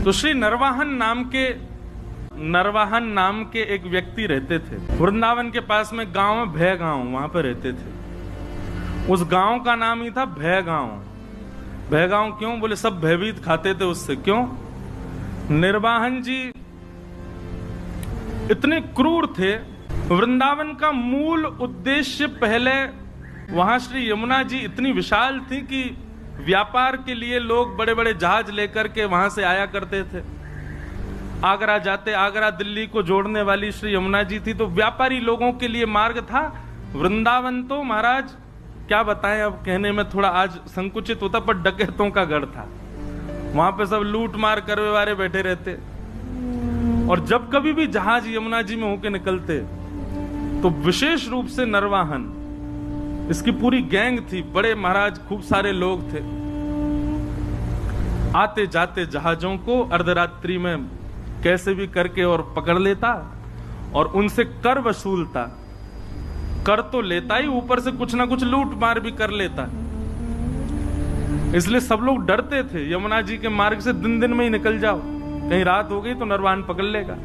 तो श्री नरवाहन नाम के एक व्यक्ति रहते थे वृंदावन के पास में, गांव में भय गांव, वहां पर रहते थे। उस गांव का नाम ही था भय गांव। भय गांव क्यों? बोले सब भयभीत खाते थे उससे। क्यों? निर्वाहन जी इतने क्रूर थे। वृंदावन का मूल उद्देश्य पहले, वहां श्री यमुना जी इतनी विशाल थी कि व्यापार के लिए लोग बड़े बड़े जहाज लेकर के वहां से आया करते थे। आगरा जाते, आगरा दिल्ली को जोड़ने वाली श्री यमुना जी थी, तो व्यापारी लोगों के लिए मार्ग था। वृंदावन तो महाराज क्या बताएं, अब कहने में थोड़ा आज संकुचित होता, पर डकैतों का गढ़ था। वहां पे सब लूट मार करने वाले बैठे रहते, और जब कभी भी जहाज यमुना जी में होके निकलते तो विशेष रूप से नरवाहन, इसकी पूरी गैंग थी, बड़े महाराज खूब सारे लोग थे, आते जाते जहाजों को अर्धरात्रि में कैसे भी करके और पकड़ लेता और उनसे कर वसूलता। कर तो लेता ही, ऊपर से कुछ ना कुछ लूट मार भी कर लेता। इसलिए सब लोग डरते थे यमुना जी के मार्ग से, दिन दिन में ही निकल जाओ, कहीं रात हो गई तो नरवाहन पकड़ लेगा।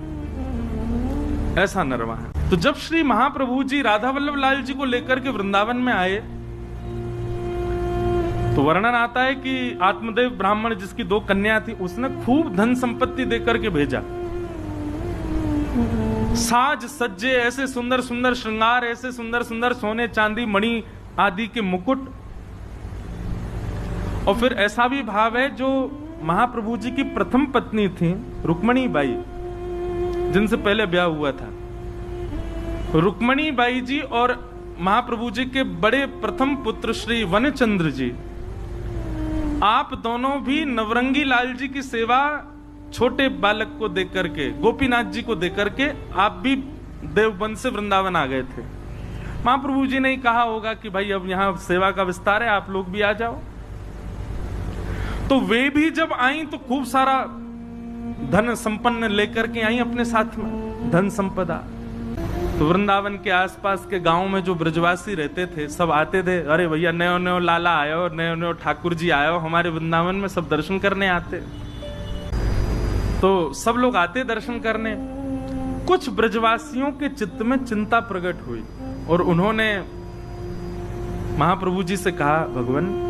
ऐसा नरवाहन। तो जब श्री महाप्रभु जी राधा वल्लभ लाल जी को लेकर के वृंदावन में आए, तो वर्णन आता है कि आत्मदेव ब्राह्मण जिसकी 2 कन्या थी, उसने खूब धन संपत्ति देकर के भेजा। साज सज्जे, ऐसे सुंदर सुंदर श्रृंगार, ऐसे सुंदर सुंदर सोने चांदी मणि आदि के मुकुट। और फिर ऐसा भी भाव है, जो महाप्रभु जी की प्रथम पत्नी थी रुक्मणी बाई, जिनसे पहले ब्याह हुआ था, रुक्मणी बाई जी और महाप्रभु जी के बड़े प्रथम पुत्र श्री वनचंद्र जी, आप दोनों भी नवरंगी लाल जी की सेवा छोटे बालक को देकर के, गोपीनाथ जी को देकर के, आप भी देवबंद से वृंदावन आ गए थे। महाप्रभु जी ने ही कहा होगा कि भाई अब यहां सेवा का विस्तार है, आप लोग भी आ जाओ। तो वे भी जब आई तो खूब सारा धन संपन्न लेकर के आई अपने साथ में, धन संपदा। तो वृंदावन के आसपास के गांव में जो ब्रजवासी रहते थे, सब आते थे, अरे भैया नयो नयो लाला आयो, नयो नयो ठाकुर जी आयो, हमारे वृंदावन में सब दर्शन करने आते। तो सब लोग आते दर्शन करने। कुछ ब्रजवासियों के चित्त में चिंता प्रकट हुई और उन्होंने महाप्रभु जी से कहा, भगवान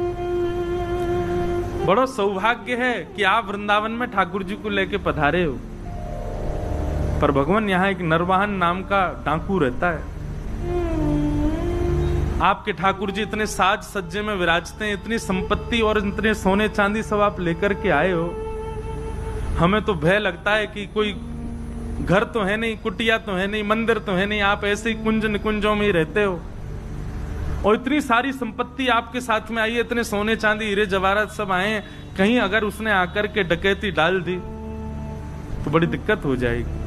बड़ा सौभाग्य है कि आप वृंदावन में ठाकुर जी को लेके पधारे हो, पर भगवान यहाँ एक नरवाहन नाम का डाकू रहता है। आपके ठाकुर जी इतने साज सज्जे में विराजते हैं, इतनी संपत्ति और इतने सोने चांदी सब आप लेकर के आए हो, हमें तो भय लगता है कि कोई घर तो है नहीं, कुटिया तो है नहीं, मंदिर तो है नहीं, आप ऐसे ही कुंज निकुंजों में ही रहते हो, और इतनी सारी संपत्ति आपके साथ में आई है, इतने सोने चांदी हीरे जवाहरात सब आए हैं, कहीं अगर उसने आकर के डकैती डाल दी तो बड़ी दिक्कत हो जाएगी।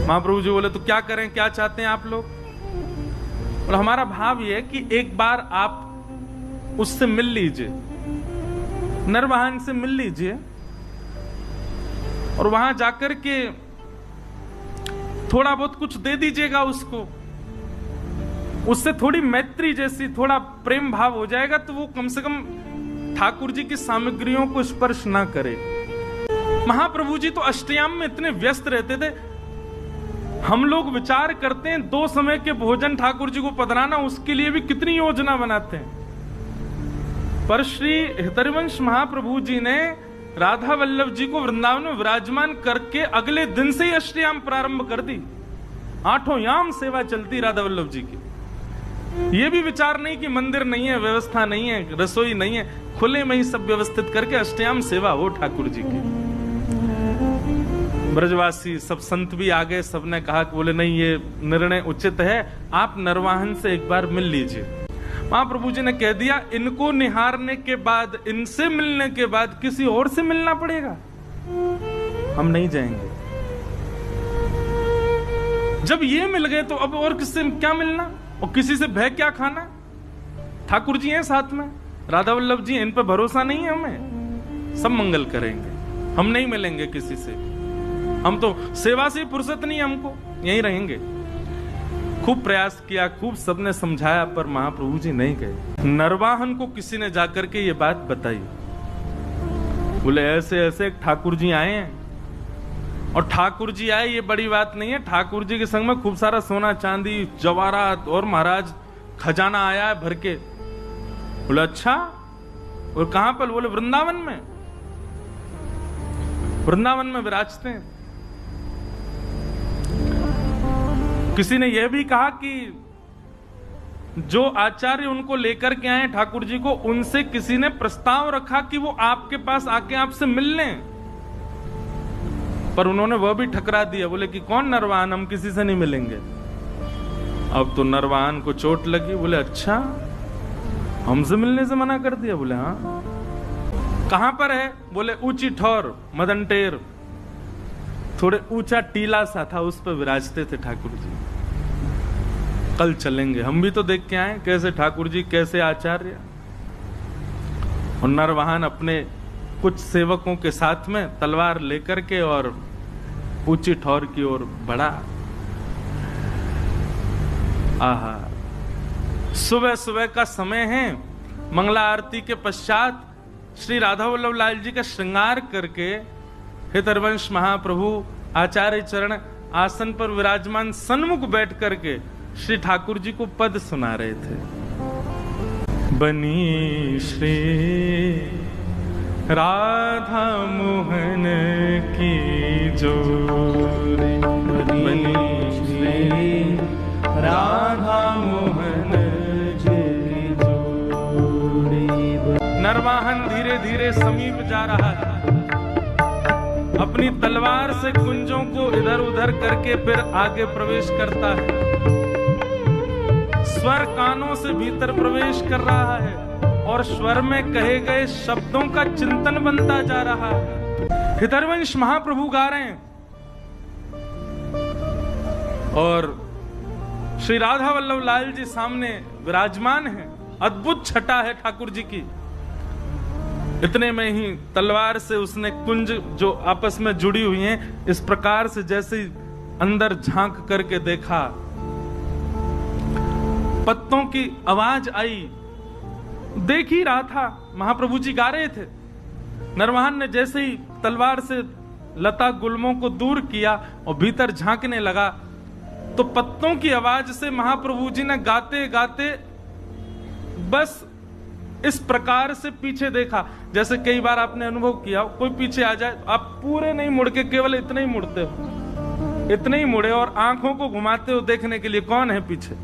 महाप्रभु जी बोले, तो क्या करें, क्या चाहते हैं आप लोग? और हमारा भाव यह है कि एक बार आप उससे मिल लीजिए, नरवाहन से मिल लीजिए, और वहां जाकर के थोड़ा बहुत कुछ दे दीजिएगा उसको, उससे थोड़ी मैत्री जैसी, थोड़ा प्रेम भाव हो जाएगा, तो वो कम से कम ठाकुर जी की सामग्रियों को स्पर्श ना करे। महाप्रभु जी तो अष्टयाम में इतने व्यस्त रहते थे, हम लोग विचार करते हैं 2 समय के भोजन ठाकुर जी को पधराना, उसके लिए भी कितनी योजना बनाते हैं। पर श्री हितरिवंश महाप्रभु जी ने राधा वल्लभ जी को वृंदावन में विराजमान करके अगले दिन से ही अष्टयाम प्रारंभ कर दी। 8 याम सेवा चलती राधा वल्लभ जी की। ये भी विचार नहीं कि मंदिर नहीं है, व्यवस्था नहीं है, रसोई नहीं है, खुले में ही सब व्यवस्थित करके अष्टयाम सेवा हो ठाकुर जी की। ब्रजवासी सब संत भी आ गए, सबने कहा कि बोले नहीं, ये निर्णय उचित है, आप नरवाहन से एक बार मिल लीजिए। महाप्रभु जी ने कह दिया, इनको निहारने के बाद, इनसे मिलने के बाद किसी और से मिलना पड़ेगा, हम नहीं जाएंगे। जब ये मिल गए तो अब और किससे क्या मिलना और किसी से भय क्या खाना? ठाकुर जी हैं साथ में, राधा वल्लभ जी, इन पर भरोसा नहीं है हमें, सब मंगल करेंगे, हम नहीं मिलेंगे किसी से, हम तो सेवा से फुर्सत नहीं, हमको यहीं रहेंगे। खूब प्रयास किया, खूब सबने समझाया, पर महाप्रभु जी नहीं गए। नरवाहन को किसी ने जाकर के ये बात बताई। बोले ऐसे ऐसे ठाकुर जी आए हैं। और ठाकुर जी आए ये बड़ी बात नहीं है, ठाकुर जी के संग में खूब सारा सोना चांदी जवाहरात और महाराज खजाना आया है भर के। बोले अच्छा, और कहां पर? बोले वृंदावन में, वृंदावन में विराजते हैं। किसी ने यह भी कहा कि जो आचार्य उनको लेकर के आए ठाकुर जी को, उनसे किसी ने प्रस्ताव रखा कि वो आपके पास आके आपसे मिल लें, पर उन्होंने वह भी ठकरा दिया। बोले कि कौन नरवाहन, हम किसी से नहीं मिलेंगे। अब तो नरवाहन को चोट लगी। बोले अच्छा, हमसे मिलने से मना कर दिया? बोले हाँ। कहां पर है? बोले ऊंची ठौर मदनटेर, थोड़े ऊंचा टीला सा था, उस पर विराजते थे ठाकुर जी। कल चलेंगे, हम भी तो देख के आए कैसे ठाकुर जी, कैसे आचार्य। और नरवाहन अपने कुछ सेवकों के साथ में तलवार लेकर के और ऊंची ठौर की ओर बढ़ा। आहा, सुबह सुबह का समय है, मंगला आरती के पश्चात श्री राधा वल्लभ लाल जी का श्रृंगार करके हितरवंश महाप्रभु आचार्य चरण आसन पर विराजमान सन्मुख बैठ करके श्री ठाकुर जी को पद सुना रहे थे। बनी श्री राधा मोहन की जोड़ी, बनी श्री राधा मोहन की जोड़ी। नरवाहन धीरे धीरे समीप जा रहा है, अपनी तलवार से कुंजों को इधर उधर करके फिर आगे प्रवेश करता है। स्वर कानों से भीतर प्रवेश कर रहा है और स्वर में कहे गए शब्दों का चिंतन बनता जा रहा है। हितरवंश महाप्रभु गा रहे हैं और श्री राधा वल्लभ लाल जी सामने विराजमान है। अद्भुत छटा है ठाकुर जी की। इतने में ही तलवार से उसने कुंज जो आपस में जुड़ी हुई हैं, इस प्रकार से जैसे अंदर झांक करके देखा, पत्तों की आवाज आई। देख ही रहा था, महाप्रभु जी गा रहे थे। नरवाहन ने जैसे ही तलवार से लता गुल्मों को दूर किया और भीतर झांकने लगा, तो पत्तों की आवाज से महाप्रभु जी ने गाते गाते बस इस प्रकार से पीछे देखा। जैसे कई बार आपने अनुभव किया, कोई पीछे आ जाए तो आप पूरे नहीं मुड़ के केवल इतने ही मुड़ते हो, इतने ही मुड़े और आंखों को घुमाते हो देखने के लिए कौन है पीछे।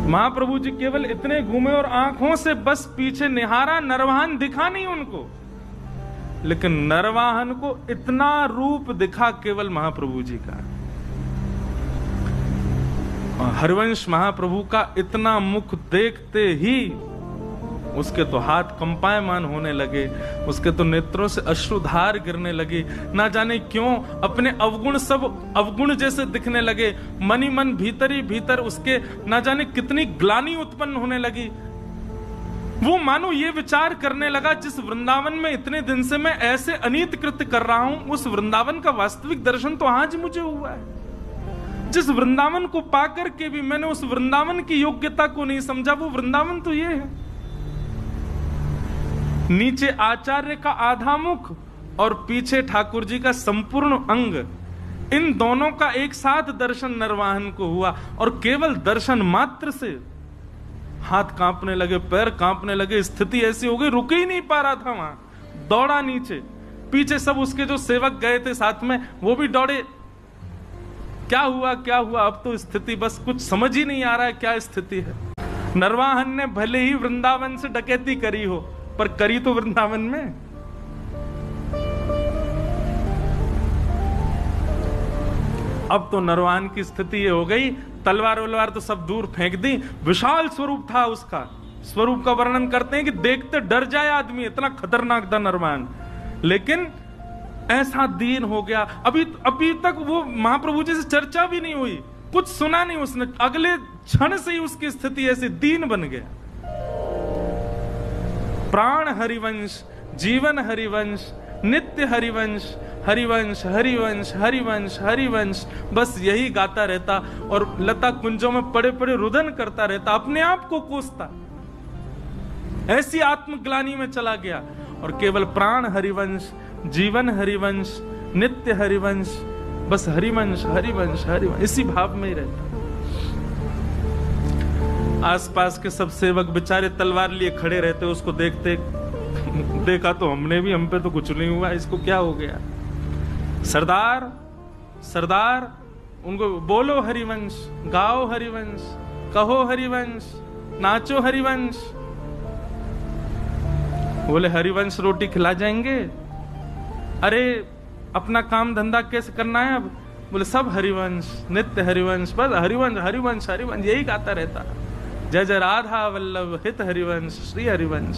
महाप्रभु जी केवल इतने घूमे और आंखों से बस पीछे निहारा। नरवाहन दिखा नहीं उनको, लेकिन नरवाहन को इतना रूप दिखा केवल महाप्रभु जी का। हरिवंश महाप्रभु का इतना मुख देखते ही उसके तो हाथ कंपायमान होने लगे, उसके तो नेत्रों से अश्रुधार गिरने लगे। ना जाने क्यों अपने अवगुण सब अवगुण जैसे दिखने लगे। मन ही मन भीतर ही भीतर उसके ना जाने कितनी ग्लानि उत्पन्न होने लगी। वो मानो ये विचार करने लगा, जिस वृंदावन में इतने दिन से मैं ऐसे अनीत कृत्य कर रहा हूं, उस वृंदावन का वास्तविक दर्शन तो आज मुझे हुआ है। जिस वृंदावन को पाकर के भी मैंने उस वृंदावन की योग्यता को नहीं समझा, वो वृंदावन तो ये है। नीचे आचार्य का आधा मुख और पीछे ठाकुर जी का संपूर्ण अंग, इन दोनों का एक साथ दर्शन नरवाहन को हुआ। और केवल दर्शन मात्र से हाथ कांपने लगे, पैर कांपने लगे, स्थिति ऐसी हो गई रुक ही नहीं पा रहा था। वहां दौड़ा नीचे, पीछे सब उसके जो सेवक गए थे साथ में वो भी दौड़े। क्या हुआ क्या हुआ, अब तो स्थिति बस कुछ समझ ही नहीं आ रहा है क्या स्थिति है। नरवाहन ने भले ही वृंदावन से डकैती करी हो, पर करी तो वृंदावन में। अब तो नरवाहन की स्थिति ये हो गई, तलवार वलवार तो सब दूर फेंक दी। विशाल स्वरूप था उसका, स्वरूप का वर्णन करते हैं कि देखते डर जाए आदमी, इतना खतरनाक था नरवाहन। लेकिन ऐसा दीन हो गया, अभी तक वो महाप्रभु जी से चर्चा भी नहीं हुई, कुछ सुना नहीं उसने। अगले क्षण से ही उसकी स्थिति ऐसी दीन बन गया। प्राण हरिवंश, जीवन हरिवंश, नित्य हरिवंश, हरिवंश हरिवंश हरिवंश हरिवंश, बस यही गाता रहता और लता कुंजों में पड़े पड़े रुदन करता रहता, अपने आप को कोसता। ऐसी आत्मग्लानि में चला गया। और केवल प्राण हरिवंश, जीवन हरिवंश, नित्य हरिवंश, बस हरिवंश हरिवंश हरिवंश, इसी भाव में ही रहता। आसपास के सब सेवक बेचारे तलवार लिए खड़े रहते, उसको देखते, देखा तो हमने भी, हम पे तो कुछ नहीं हुआ, इसको क्या हो गया। सरदार सरदार उनको बोलो हरिवंश, गाओ हरिवंश, कहो हरिवंश, नाचो हरिवंश। बोले हरिवंश रोटी खिला जाएंगे? अरे अपना काम धंधा कैसे करना है अब? बोले सब हरिवंश, नित्य हरिवंश, बस हरिवंश हरिवंश हरिवंश यही गाता रहता। जय जय राधा वल्लभ हित हरिवंश, श्री हरिवंश।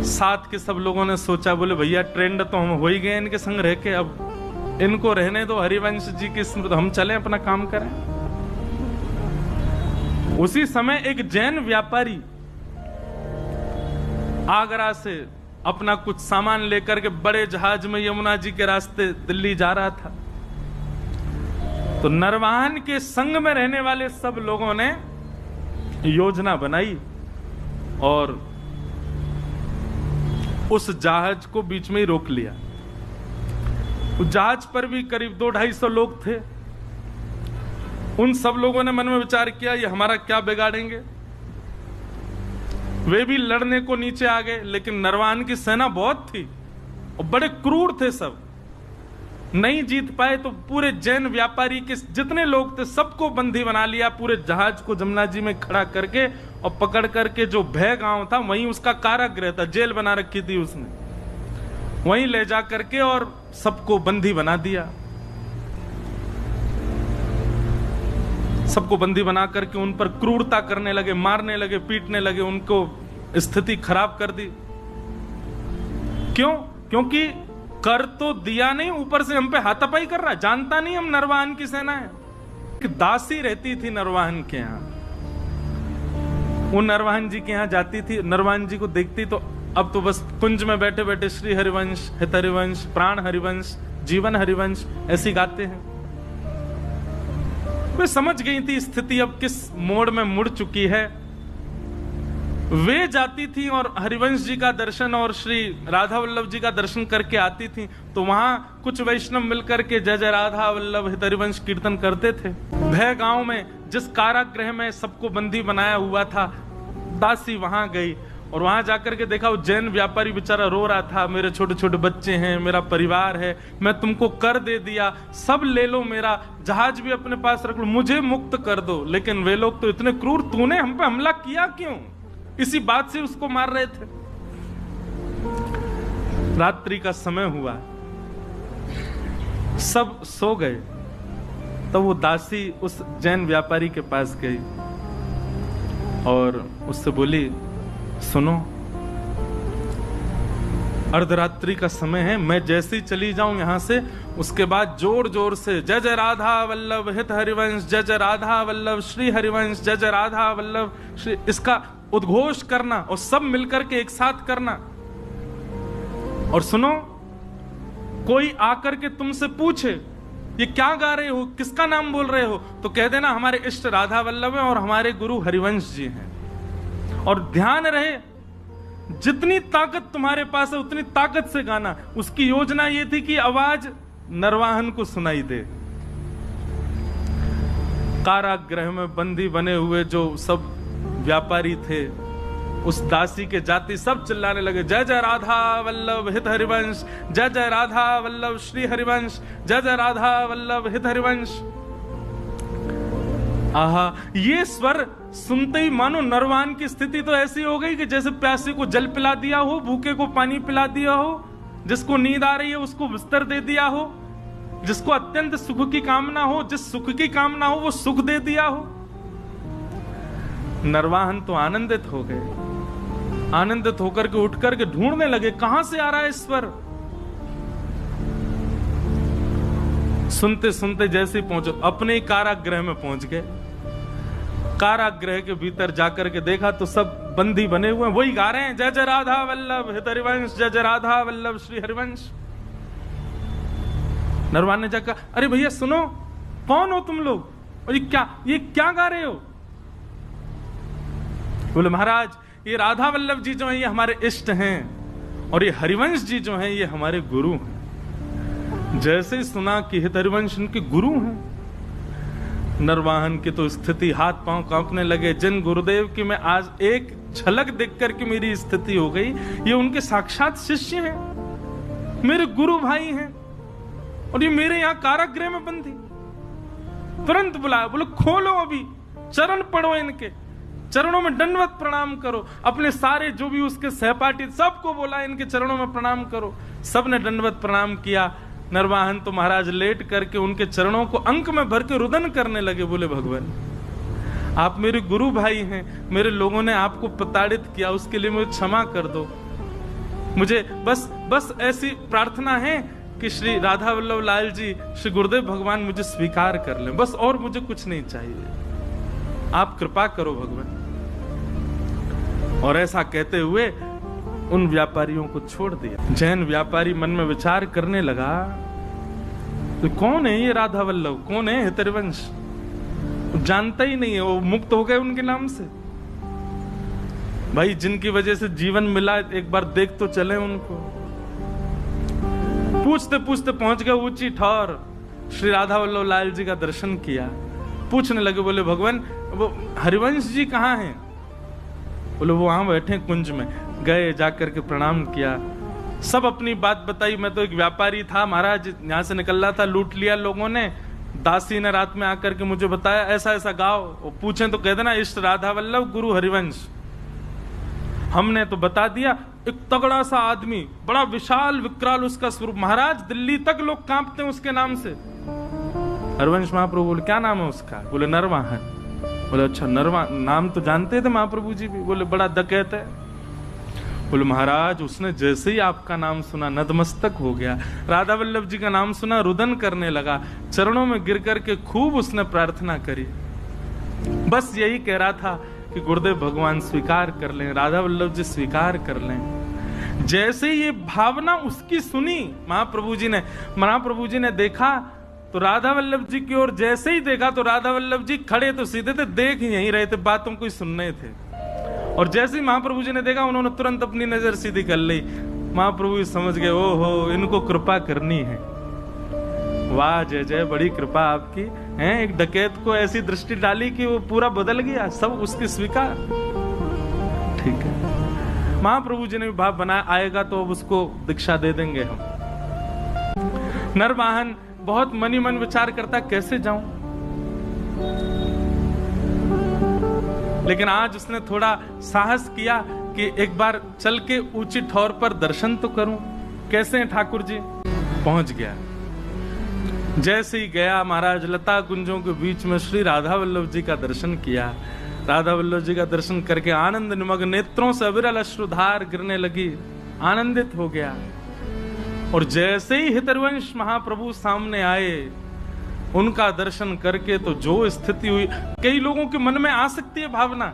साथ के सब लोगों ने सोचा, बोले भैया ट्रेंड तो हम हो ही गए इनके संग रह के, अब इनको रहने दो, हरिवंश जी की स्मृति, हम चलें अपना काम करें। उसी समय एक जैन व्यापारी आगरा से अपना कुछ सामान लेकर के बड़े जहाज में यमुना जी के रास्ते दिल्ली जा रहा था। तो नरवाहन के संग में रहने वाले सब लोगों ने योजना बनाई और उस जहाज को बीच में ही रोक लिया। उस जहाज पर भी करीब 200-250 लोग थे। उन सब लोगों ने मन में विचार किया, ये हमारा क्या बिगाड़ेंगे। वे भी लड़ने को नीचे आ गए, लेकिन नरवाहन की सेना बहुत थी और बड़े क्रूर थे सब, नहीं जीत पाए। तो पूरे जैन व्यापारी के जितने लोग थे सबको बंदी बना लिया, पूरे जहाज को जमुना जी में खड़ा करके और पकड़ करके जो भय गांव था वहीं उसका कारागृह था, जेल बना रखी थी उसने, वहीं ले जा करके और सबको बंदी बना दिया। सबको बंदी बना करके उन पर क्रूरता करने लगे, मारने लगे, पीटने लगे, उनको स्थिति खराब कर दी। क्यों? क्योंकि कर तो दिया नहीं, ऊपर से हम पे हाथापाई कर रहा, जानता नहीं हम नरवाहन की सेना है। एक दासी रहती थी नरवाहन के यहाँ, वो नरवाहन जी के यहाँ जाती थी, नरवाहन जी को देखती तो अब तो बस कुंज में बैठे बैठे श्री हरिवंश, हित हरिवंश, प्राण हरिवंश, जीवन हरिवंश ऐसी गाते हैं। वे समझ गई थी स्थिति अब किस मोड़ में मुड़ चुकी है। वे जाती थी और हरिवंश जी का दर्शन और श्री राधा वल्लभ जी का दर्शन करके आती थी, तो वहां कुछ वैष्णव मिलकर के जय जय राधा वल्लभ हित हरिवंश कीर्तन करते थे। भय गांव में जिस कारागृह में सबको बंदी बनाया हुआ था, दासी वहां गई और वहां जाकर के देखा वो जैन व्यापारी बेचारा रो रहा था, मेरे छोटे छोटे बच्चे हैं, मेरा परिवार है, मैं तुमको कर दे दिया, सब ले लो, मेरा जहाज भी अपने पास रख लो, मुझे मुक्त कर दो। लेकिन वे लोग तो इतने क्रूर, तूने हम पे हमला किया क्यों? इसी बात से उसको मार रहे थे। रात्रि का समय हुआ, सब सो गए, तो वो दासी उस जैन व्यापारी के पास गई और उससे बोली, सुनो, अर्धरात्रि का समय है, मैं जैसे ही चली जाऊं यहां से, उसके बाद जोर जोर से जय जय राधा वल्लभ हित हरिवंश, जय जय राधा वल्लभ श्री हरिवंश, जय जय राधा वल्लभ श्री, इसका उद्घोष करना और सब मिलकर के एक साथ करना। और सुनो, कोई आकर के तुमसे पूछे ये क्या गा रहे हो, किसका नाम बोल रहे हो, तो कह देना हमारे इष्ट राधा वल्लभ हैं और हमारे गुरु हरिवंश जी हैं। और ध्यान रहे, जितनी ताकत तुम्हारे पास है उतनी ताकत से गाना। उसकी योजना ये थी कि आवाज नरवाहन को सुनाई दे। कारागृह में बंदी बने हुए जो सब व्यापारी थे, उस दासी के जाति सब चिल्लाने लगे, जय जय राधा वल्लभ हित हरिवंश, जय जय राधा वल्लभ श्री हरिवंश, जय जय राधा वल्लभ हित हरिवंश। आहा, ये स्वर सुनते ही मानो नरवाहन की स्थिति तो ऐसी हो गई कि जैसे प्यासे को जल पिला दिया हो, भूखे को पानी पिला दिया हो, जिसको नींद आ रही है उसको बिस्तर दे दिया हो, जिसको अत्यंत सुख की कामना हो, जिस सुख की कामना हो वो सुख दे दिया हो। नरवाहन तो आनंदित हो गए, आनंदित होकर के उठ करके ढूंढने लगे कहां से आ रहा है स्वर। सुनते सुनते जैसे ही पहुंचो, अपने ही कारागृह में पहुंच गए। कारागृह के भीतर जाकर के देखा तो सब बंदी बने हुए हैं, वही गा रहे हैं, जय जय राधा वल्लभ हित हरिवंश, जय जय राधा वल्लभ श्री हरिवंश। नरवाहन ने जाकर, अरे भैया सुनो, कौन हो तुम लोग और ये क्या गा रहे हो? बोले महाराज, ये राधा वल्लभ जी जो हैं ये हमारे इष्ट हैं और ये हरिवंश जी जो हैं ये हमारे गुरु हैं। जैसे ही सुना कि हित हरिवंश उनके गुरु हैं, नरवाहन की तो स्थिति हाथ पांव कांपने लगे। जिन गुरुदेव की मैं आज एक झलक देख करके मेरी स्थिति हो गई, ये उनके साक्षात शिष्य हैं, मेरे गुरु भाई हैं और ये मेरे यहाँ कारागृह में बंदी। तुरंत बुलाया, बोले खोलो, अभी चरण पढ़ो, इनके चरणों में दंडवत प्रणाम करो। अपने सारे जो भी उसके सहपाठी सबको बोला इनके चरणों में प्रणाम करो। सबने दंडवत प्रणाम किया। नरवाहन तो महाराज लेट करके उनके चरणों को अंक में भर के रुदन करने लगे। बोले भगवान आप मेरे गुरु भाई हैं, मेरे लोगों ने आपको प्रताड़ित किया, उसके लिए मुझे क्षमा कर दो। मुझे बस ऐसी प्रार्थना है कि श्री राधा वल्लभ लाल जी, श्री गुरुदेव भगवान मुझे स्वीकार कर लें, बस और मुझे कुछ नहीं चाहिए, आप कृपा करो भगवान। और ऐसा कहते हुए उन व्यापारियों को छोड़ दिया। जैन व्यापारी मन में विचार करने लगा, तो कौन है ये राधा वल्लभ, कौन है हितरिवंश, जानता ही नहीं है, वो मुक्त हो गए उनके नाम से। भाई जिनकी वजह से जीवन मिला, एक बार देख तो चले उनको। पूछते पूछते पहुंच गए ऊंची ठौर, श्री राधा वल्लभ लाल जी का दर्शन किया। पूछने लगे, बोले भगवान वो हरिवंश जी कहाँ हैं? बोले वो वहां बैठे कुंज में। गए, जाकर के प्रणाम किया, सब अपनी बात बताई। मैं तो एक व्यापारी था महाराज, यहाँ से निकल रहा था, लूट लिया लोगों ने। दासी ने रात में आकर के मुझे बताया ऐसा ऐसा गाओ, पूछे तो कह देना इष्ट राधा वल्लभ गुरु हरिवंश। हमने तो बता दिया। एक तगड़ा सा आदमी, बड़ा विशाल विकराल उसका स्वरूप, महाराज दिल्ली तक लोग कांपते हैं उसके नाम से। हरिवंश महाप्रभु बोले क्या नाम है उसका? बोले नरवाहन। बोले अच्छा नरवाहन, नाम तो जानते थे महाप्रभु जी भी। बोले बड़ा डकैत है। बोले महाराज उसने जैसे ही आपका नाम सुना नतमस्तक हो गया, राधा वल्लभ जी का नाम सुना रुदन करने लगा, चरणों में गिर करके खूब उसने प्रार्थना करी। बस यही कह रहा था कि गुरुदेव भगवान स्वीकार कर लें, राधा वल्लभ जी स्वीकार कर लें। जैसे ये भावना उसकी सुनी महाप्रभु जी ने देखा तो राधा वल्लभ जी की ओर जैसे ही देखा तो राधा वल्लभ जी खड़े तो सीधे थे, देख ही यहीं रहे थे, बातों को ही सुन रहे थे। और जैसे ही महाप्रभु जी ने देखा उन्होंने तुरंत अपनी नजर सीधी कर ली। महाप्रभु जी समझ गए, ओहो इनको कृपा करनी है। वाह जय जय, बड़ी कृपा आपकी है। एक डकैत को ऐसी दृष्टि डाली कि वो पूरा बदल गया, सब उसकी स्वीकार। ठीक है, महाप्रभु जी ने भी भाव बनाया, आएगा तो अब उसको दीक्षा दे देंगे हम। नरवाहन बहुत मनी मन विचार करता कैसे जाऊं, लेकिन आज उसने थोड़ा साहस किया कि एक बार चल के ऊंची ठौर पर दर्शन तो करूं। कैसे हैं ठाकुर जी? पहुंच गया। जैसे ही गया महाराज लता कुंजों के बीच में श्री राधा वल्लभ जी का दर्शन किया। राधा वल्लभ जी का दर्शन करके आनंद निमग्न नेत्रों से अविरल अश्रुधार गिरने लगी, आनंदित हो गया। और जैसे ही हितरवंश महाप्रभु सामने आए, उनका दर्शन करके तो जो स्थिति हुई, कई लोगों के मन में आ सकती है भावना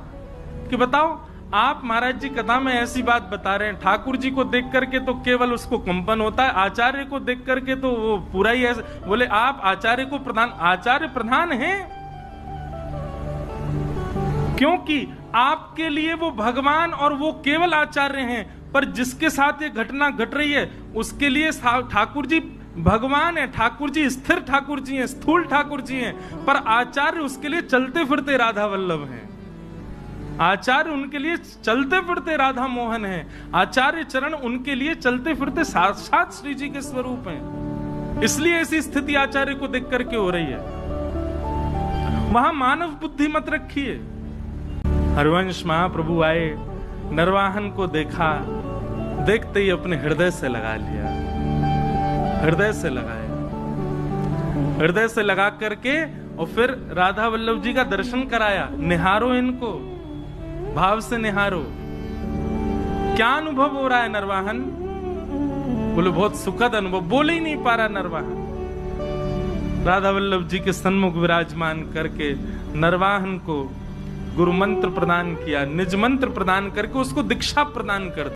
कि बताओ आप महाराज जी कथा में ऐसी बात बता रहे हैं, ठाकुर जी को देख करके तो केवल उसको कंपन होता है, आचार्य को देख करके तो वो पूरा ही ऐसे। बोले आप आचार्य को आचार्य प्रधान हैं, क्योंकि आपके लिए वो भगवान और वो केवल आचार्य हैं, पर जिसके साथ ये घटना घट रही है उसके लिए ठाकुर जी भगवान है, ठाकुर जी स्थिर ठाकुर जी हैं, स्थूल ठाकुर जी हैं, पर आचार्य उसके लिए चलते फिरते राधा वल्लभ हैं। आचार्य उनके लिए चलते फिरते राधा मोहन हैं। आचार्य चरण उनके लिए चलते फिरते साक्षात श्री जी के स्वरूप हैं। इसलिए ऐसी स्थिति आचार्य को देख करके हो रही है। वहां मानव बुद्धि मत रखिए। हरिवंश महाप्रभु आए, नरवाहन को देखा, देखते ही अपने हृदय से लगा लिया, हृदय से लगाया, हृदय से लगा करके और फिर राधा वल्लभ जी का दर्शन कराया। निहारो इनको, भाव से निहारो। क्या अनुभव हो रहा है नरवाहन? बोले बहुत सुखद अनुभव। बोले ही नहीं पा रहा नरवाहन। राधा वल्लभ जी के सन्मुख विराजमान करके नरवाहन को गुरु मंत्र प्रदान किया, निज मंत्र प्रदान करके उसको दीक्षा प्रदान कर